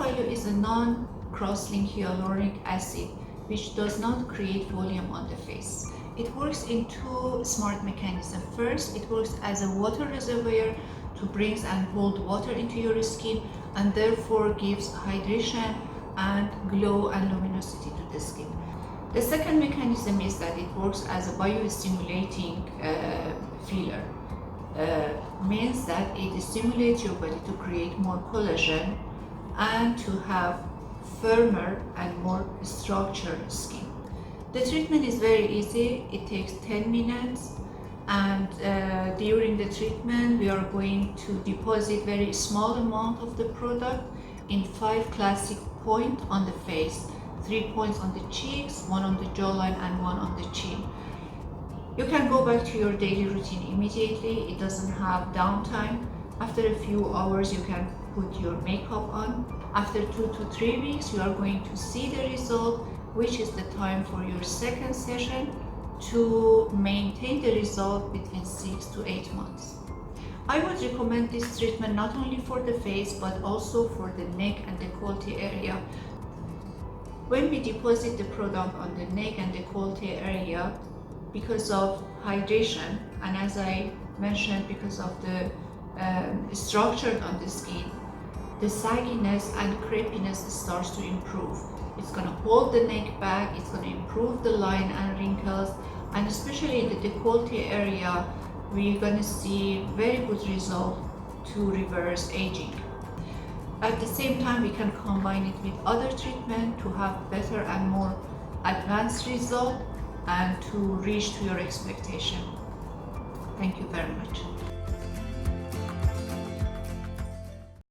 Profhilo is a non-cross-linked hyaluronic acid which does not create volume on the face. It works in two smart mechanisms. First, it works as a water reservoir to bring and hold water into your skin and therefore gives hydration and glow and luminosity to the skin. The second mechanism is that it works as a biostimulating filler. Means that it stimulates your body to create more collagen and to have firmer and more structured skin. The treatment is very easy. It takes 10 minutes, and during the treatment we are going to deposit very small amount of the product in 5 classic points on the face, 3 points on the cheeks, 1 on the jawline and 1 on the chin. You can go back to your daily routine immediately. It doesn't have downtime. After a few hours you can put your makeup on. After 2 to 3 weeks you are going to see the result, which is the time for your second session to maintain the result between 6 to 8 months. I would recommend this treatment not only for the face but also for the neck and décolleté area. When we deposit the product on the neck and décolleté area, because of hydration and as I mentioned because of the structure on the skin, the sagginess and crepiness starts to improve. It's going to hold the neck back, it's going to improve the line and wrinkles, and especially in the décolleté area we're going to see very good result to reverse aging. At the same time we can combine it with other treatment to have better and more advanced result and to reach to your expectation. Thank you very much.